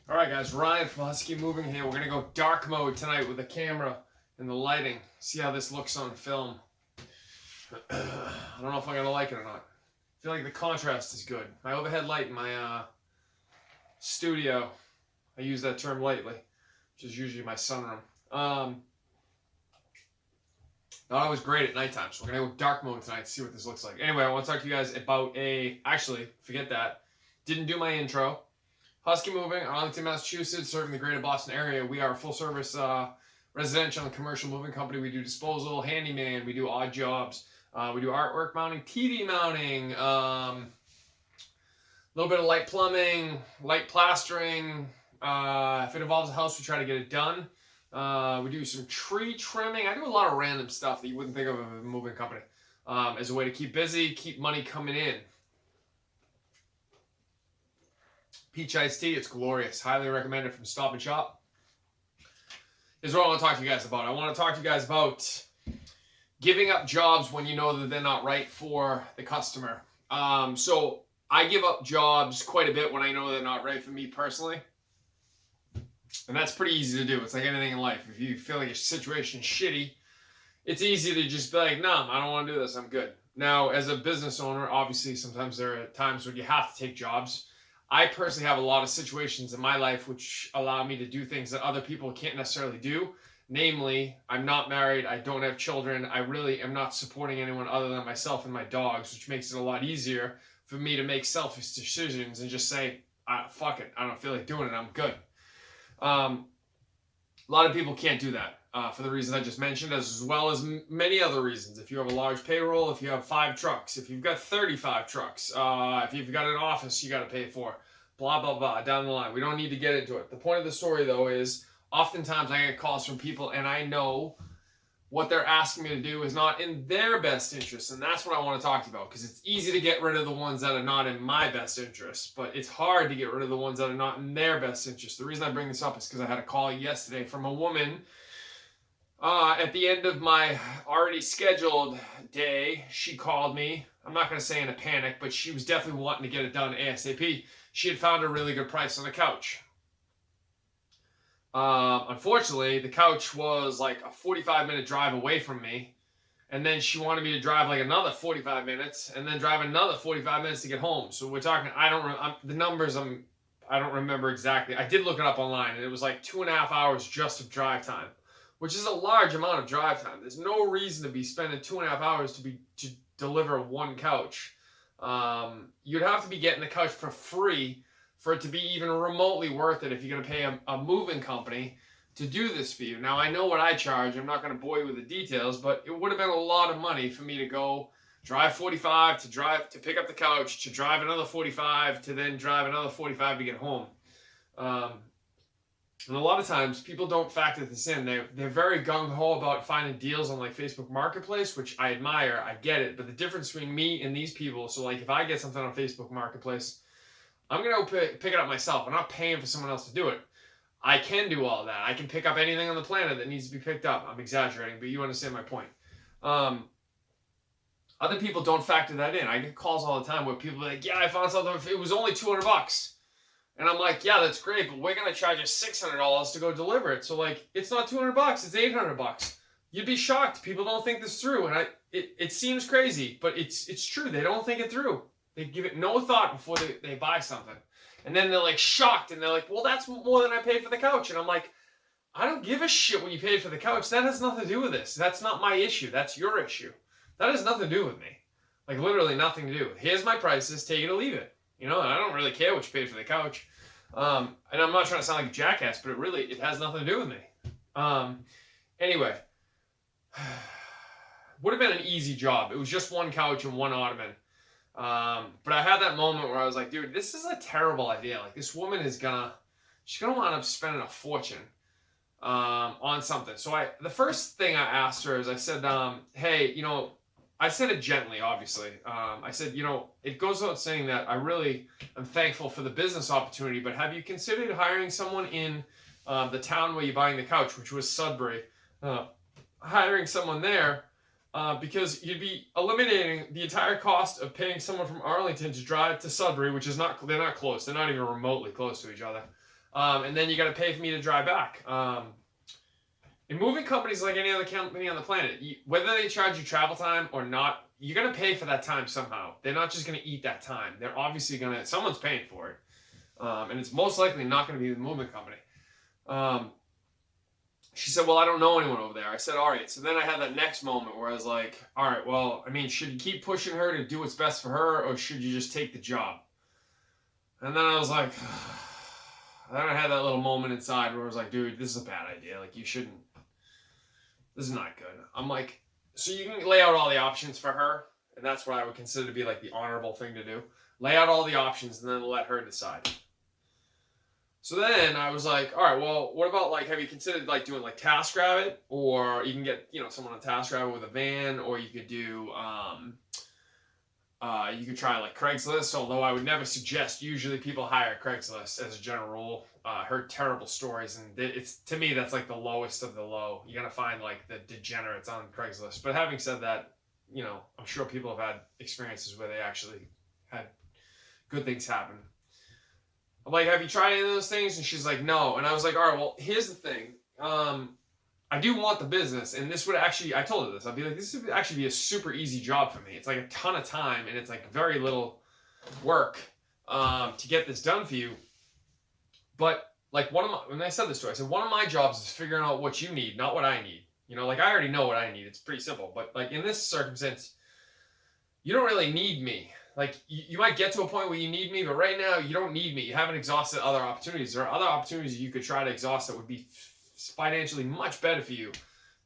All right, guys, Ryan from Husky Moving here. We're going to go dark mode tonight with the camera and the lighting. See how this looks on film. I don't know if I'm going to like it or not. I feel like the contrast is good. My overhead light in my studio, I use that term lightly, which is usually my sunroom. Not always great at nighttime, so we're going to go dark mode tonight to see what this looks like. Anyway, I want to talk to you guys about actually, forget that. Didn't do my intro. Husky Moving, Arlington, Massachusetts, serving the greater Boston area. We are a full-service residential and commercial moving company. We do disposal, handyman, we do odd jobs. We do artwork mounting, TV mounting, a little bit of light plumbing, light plastering. If it involves a house, we try to get it done. We do some tree trimming. I do a lot of random stuff that you wouldn't think of a moving company as a way to keep busy, keep money coming in. Peach iced tea, it's glorious. Highly recommended from Stop and Shop. Here's what I want to talk to you guys about. I want to talk to you guys about giving up jobs when you know that they're not right for the customer. So I give up jobs quite a bit when I know they're not right for me personally. And that's pretty easy to do. It's like anything in life. If you feel like your situation is shitty, it's easy to just be like, no, I don't want to do this. I'm good. Now, as a business owner, obviously sometimes there are times when you have to take jobs. I personally have a lot of situations in my life which allow me to do things that other people can't necessarily do. Namely, I'm not married, I don't have children, I really am not supporting anyone other than myself and my dogs, which makes it a lot easier for me to make selfish decisions and just say, fuck it, I don't feel like doing it, I'm good. A lot of people can't do that for the reasons I just mentioned, as well as many other reasons. If you have a large payroll, if you have 5 trucks, if you've got 35 trucks, if you've got an office you got to pay for, blah, blah, blah, down the line. We don't need to get into it. The point of the story, though, is oftentimes I get calls from people and I know what they're asking me to do is not in their best interest. And that's what I want to talk to you about, because it's easy to get rid of the ones that are not in my best interest, but it's hard to get rid of the ones that are not in their best interest. The reason I bring this up is because I had a call yesterday from a woman at the end of my already scheduled day. She called me. I'm not going to say in a panic, but she was definitely wanting to get it done ASAP. She had found a really good price on a couch. Unfortunately, the couch was like a 45-minute drive away from me. And then she wanted me to drive like another 45 minutes and then drive another 45 minutes to get home. So we're talking, I don't remember exactly. I did look it up online and it was like 2.5 hours just of drive time, which is a large amount of drive time. There's no reason to be spending 2.5 hours to deliver one couch. You'd have to be getting the couch for free for it to be even remotely worth it if you're going to pay a moving company to do this for you. Now, I know what I charge. I'm not going to bore you with the details, but it would have been a lot of money for me to go drive 45 to pick up the couch, to drive another 45, to then drive another 45 to get home. And a lot of times people don't factor this in. They're very gung-ho about finding deals on like Facebook Marketplace, which I admire. I get it. But the difference between me and these people, so like if I get something on Facebook Marketplace, I'm going to pick it up myself. I'm not paying for someone else to do it. I can do all that. I can pick up anything on the planet that needs to be picked up. I'm exaggerating, but you understand my point. Other people don't factor that in. I get calls all the time where people are like, yeah, I found something. It was only $200. And I'm like, yeah, that's great, but we're going to charge you $600 to go deliver it. So like, it's not $200, it's $800. You'd be shocked. People don't think this through. And it seems crazy, but it's true. They don't think it through. They give it no thought before they buy something. And then they're like shocked and they're like, well, that's more than I paid for the couch. And I'm like, I don't give a shit what you paid for the couch. That has nothing to do with this. That's not my issue. That's your issue. That has nothing to do with me. Like literally nothing to do. Here's my prices. Take it or leave it. You know, and I don't really care what you paid for the couch. And I'm not trying to sound like a jackass, but it has nothing to do with me. Anyway, would have been an easy job. It was just one couch and one ottoman. But I had that moment where I was like, dude, this is a terrible idea. Like this woman she's gonna wind up spending a fortune on something. So the first thing I asked her is I said, hey, you know, I said it gently, obviously. I said, you know, it goes without saying that I really am thankful for the business opportunity, but have you considered hiring someone in the town where you're buying the couch, which was Sudbury, hiring someone there, because you'd be eliminating the entire cost of paying someone from Arlington to drive to Sudbury, which is they're not close. They're not even remotely close to each other. And then you got to pay for me to drive back. In moving companies, like any other company on the planet, whether they charge you travel time or not, you're going to pay for that time somehow. They're not just going to eat that time. They're obviously going to, someone's paying for it. And it's most likely not going to be the moving company. She said, well, I don't know anyone over there. I said, all right. So then I had that next moment where I was like, all right, well, I mean, should you keep pushing her to do what's best for her, or should you just take the job? And then I was like, then I had that little moment inside where I was like, dude, this is a bad idea. Like, you shouldn't, this is not good. I'm like, so you can lay out all the options for her, and that's what I would consider to be like the honorable thing to do. Lay out all the options and then let her decide. So then I was like, all right, well, what about like, have you considered like doing like TaskRabbit, or you can get, someone on TaskRabbit with a van, or you could do, you could try like Craigslist, although I would never suggest, usually people hire Craigslist as a general rule. Heard terrible stories, and it's, to me, that's like the lowest of the low. You're going to find like the degenerates on Craigslist. But having said that, I'm sure people have had experiences where they actually had good things happen. I'm like, have you tried any of those things? And she's like, no. And I was like, all right, well, here's the thing. I do want the business, and this would actually, I told her this, I'd be like, this would actually be a super easy job for me. It's like a ton of time, and it's like very little work to get this done for you. But like when I said this to her, I said, one of my jobs is figuring out what you need, not what I need. Like I already know what I need. It's pretty simple. But like in this circumstance, you don't really need me. Like, you might get to a point where you need me, but right now you don't need me. You haven't exhausted other opportunities. There are other opportunities you could try to exhaust that would be financially much better for you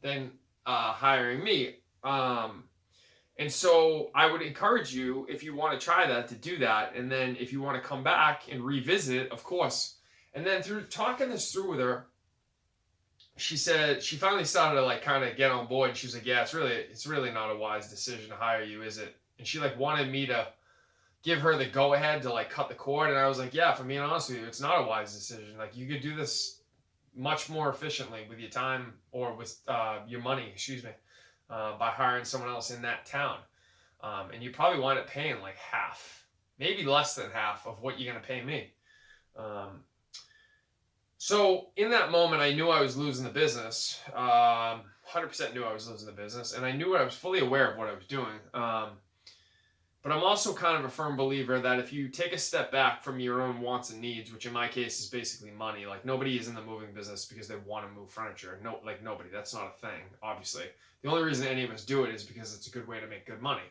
than hiring me. And so I would encourage you, if you want to try that, to do that. And then if you want to come back and revisit it, of course. And then through talking this through with her, she said, she finally started to like kind of get on board. And she was like, yeah, it's really not a wise decision to hire you, is it? And she like wanted me to give her the go ahead to like cut the cord. And I was like, yeah, if I'm being honest with you, it's not a wise decision. Like, you could do this much more efficiently with your time, or with your money, by hiring someone else in that town. And you probably wind up paying like half, maybe less than half of what you're going to pay me. So in that moment, I knew I was losing the business. 100% knew I was losing the business, and I knew I was fully aware of what I was doing. But I'm also kind of a firm believer that if you take a step back from your own wants and needs, which in my case is basically money, like nobody is in the moving business because they want to move furniture. No, like nobody. That's not a thing, obviously. The only reason any of us do it is because it's a good way to make good money,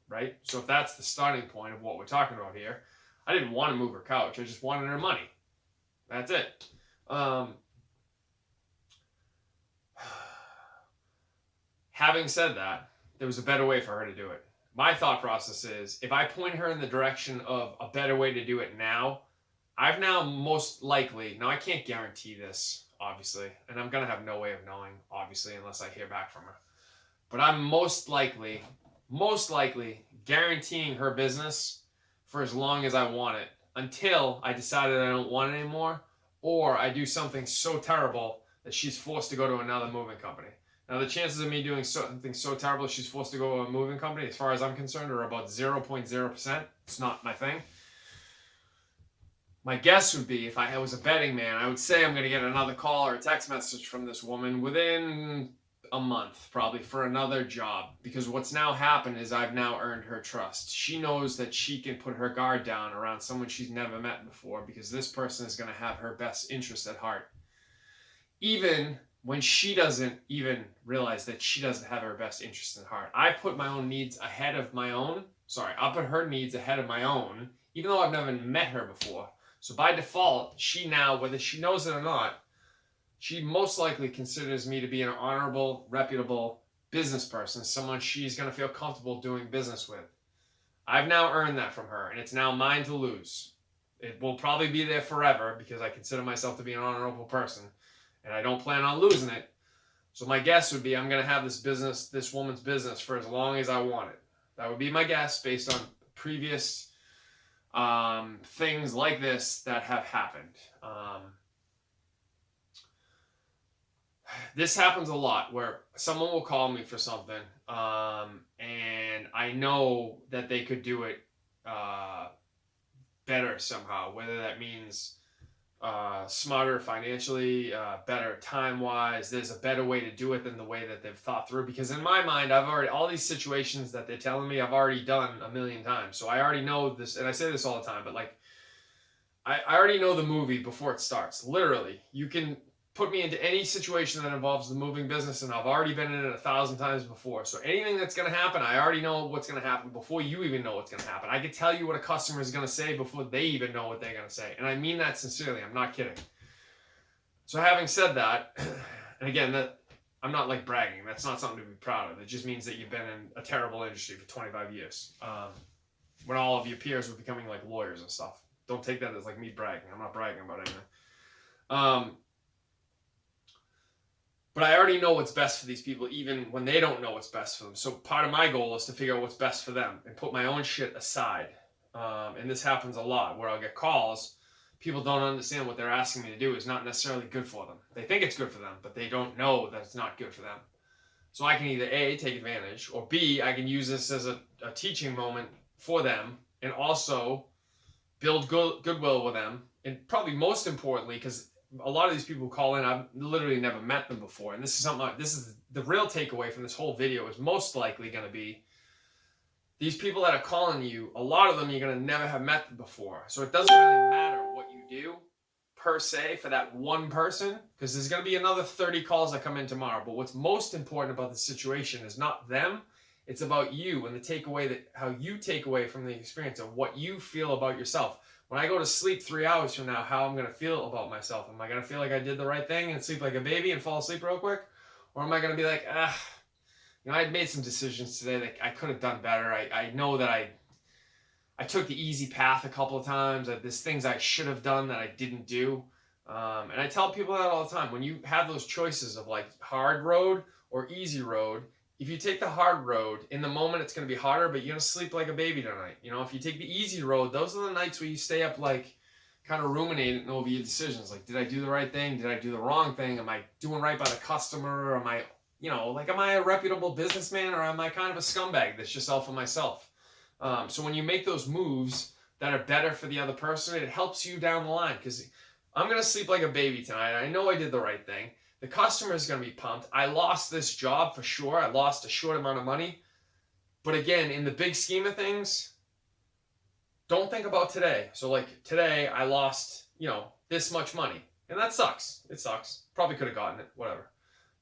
right? So if that's the starting point of what we're talking about here, I didn't want to move her couch. I just wanted her money. That's it. Having said that, there was a better way for her to do it. My thought process is, if I point her in the direction of a better way to do it now, I've now most likely, now I can't guarantee this, obviously, and I'm going to have no way of knowing, obviously, unless I hear back from her. But I'm most likely guaranteeing her business for as long as I want it, until I decided I don't want it anymore, or I do something so terrible that she's forced to go to another moving company. Now, the chances of me doing something so terrible she's forced to go to a moving company, as far as I'm concerned, are about 0.0%. It's not my thing. My guess would be, if I was a betting man, I would say I'm going to get another call or a text message from this woman within a month, probably, for another job. Because what's now happened is I've now earned her trust. She knows that she can put her guard down around someone she's never met before, because this person is going to have her best interest at heart. Even when she doesn't even realize that she doesn't have her best interest in heart. I put my own needs ahead of my own. I put her needs ahead of my own, even though I've never met her before. So by default, she now, whether she knows it or not, she most likely considers me to be an honorable, reputable business person, someone she's going to feel comfortable doing business with. I've now earned that from her, and it's now mine to lose. It will probably be there forever, because I consider myself to be an honorable person. And I don't plan on losing it. So my guess would be, I'm going to have this woman's business, for as long as I want it. That would be my guess, based on previous things like this that have happened. This happens a lot, where someone will call me for something, and I know that they could do it better somehow, whether that means smarter financially, better time-wise. There's a better way to do it than the way that they've thought through. Because in my mind, all these situations that they're telling me, I've already done a million times. So I already know this, and I say this all the time, but like, I already know the movie before it starts. Literally, you can put me into any situation that involves the moving business, and I've already been in it 1,000 times before. So anything that's going to happen, I already know what's going to happen before you even know what's going to happen. I can tell you what a customer is going to say before they even know what they're going to say. And I mean that sincerely. I'm not kidding. So having said that, and again, that I'm not like bragging. That's not something to be proud of. It just means that you've been in a terrible industry for 25 years. When all of your peers were becoming like lawyers and stuff. Don't take that as like me bragging. I'm not bragging about anything. But I already know what's best for these people, even when they don't know what's best for them. So part of my goal is to figure out what's best for them and put my own shit aside. And this happens a lot where I'll get calls. People don't understand what they're asking me to do is not necessarily good for them. They think it's good for them, but they don't know that it's not good for them. So I can either A, take advantage, or B, I can use this as a teaching moment for them and also build goodwill with them. And probably most importantly, because a lot of these people who call in, I've literally never met them before. And this is the real takeaway from this whole video is most likely going to be these people that are calling you, a lot of them you're going to never have met them before. So it doesn't really matter what you do per se for that one person, because there's going to be another 30 calls that come in tomorrow. But what's most important about the situation is not them. It's about you and the takeaway that how you take away from the experience of what you feel about yourself. When I go to sleep 3 hours from now, how I'm going to feel about myself. Am I going to feel like I did the right thing and sleep like a baby and fall asleep real quick? Or am I going to be like, I had made some decisions today that I could have done better. I know that I took the easy path a couple of times. There's things I should have done that I didn't do. And I tell people that all the time. When you have those choices of like hard road or easy road, if you take the hard road, in the moment it's going to be harder, but you're going to sleep like a baby tonight. You know, if you take the easy road, those are the nights where you stay up like kind of ruminating over your decisions. Like, did I do the right thing? Did I do the wrong thing? Am I doing right by the customer? Am I, am I a reputable businessman or am I kind of a scumbag that's just out for myself? So when you make those moves that are better for the other person, it helps you down the line because I'm going to sleep like a baby tonight. I know I did the right thing. The customer is going to be pumped. I lost this job for sure. I lost a short amount of money. But again, in the big scheme of things, don't think about today. So like today, I lost, this much money. And that sucks. It sucks. Probably could have gotten it, whatever.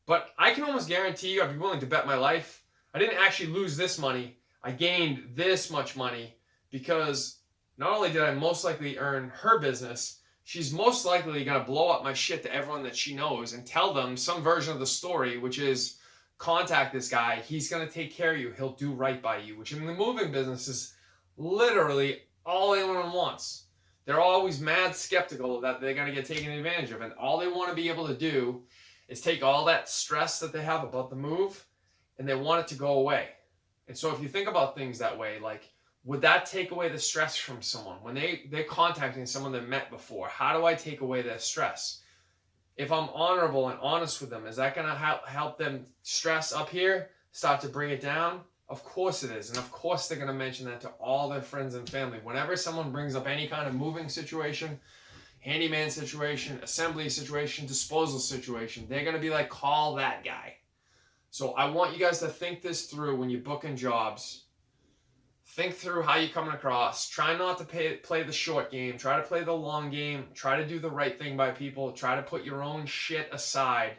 But I can almost guarantee you, I'd be willing to bet my life, I didn't actually lose this money. I gained this much money because not only did I most likely earn her business, she's most likely going to blow up my shit to everyone that she knows and tell them some version of the story, which is contact this guy. He's going to take care of you. He'll do right by you, which in the moving business is literally all anyone wants. They're always mad skeptical that they're going to get taken advantage of. And all they want to be able to do is take all that stress that they have about the move and they want it to go away. And so if you think about things that way, like, would that take away the stress from someone? When they're contacting someone they've met before, how do I take away their stress? If I'm honorable and honest with them, is that going to help them stress up here, start to bring it down? Of course it is. And of course they're going to mention that to all their friends and family. Whenever someone brings up any kind of moving situation, handyman situation, assembly situation, disposal situation, they're going to be like, call that guy. So I want you guys to think this through when you're booking jobs. Think through how you're coming across. Try not to play the short game. Try to play the long game. Try to do the right thing by people. Try to put your own shit aside.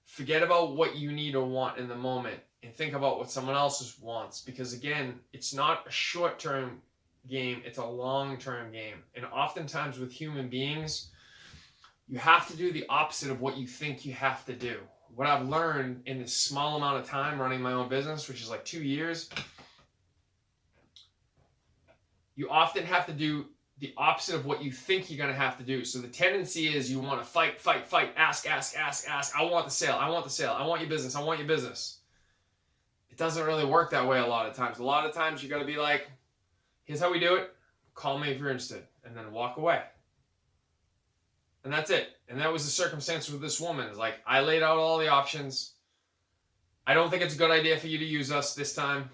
Forget about what you need or want in the moment and think about what someone else wants. Because again, it's not a short-term game. It's a long-term game. And oftentimes with human beings, you have to do the opposite of what you think you have to do. What I've learned in this small amount of time running my own business, which is like 2 years, you often have to do the opposite of what you think you're going to have to do. So the tendency is you want to fight, ask. I want the sale. I want the sale. I want your business. I want your business. It doesn't really work that way a lot of times. A lot of times you got to be like, here's how we do it. Call me if you're interested. And then walk away. And that's it. And that was the circumstance with this woman. It's like, I laid out all the options. I don't think it's a good idea for you to use us this time.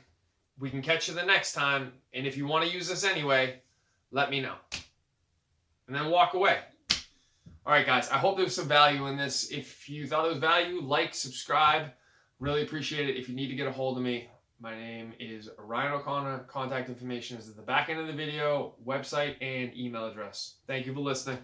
We can catch you the next time. And if you want to use this anyway, let me know. And then walk away. All right, guys, I hope there's some value in this. If you thought there was value, like, subscribe. Really appreciate it. If you need to get a hold of me, my name is Ryan O'Connor. Contact information is at the back end of the video, website, and email address. Thank you for listening.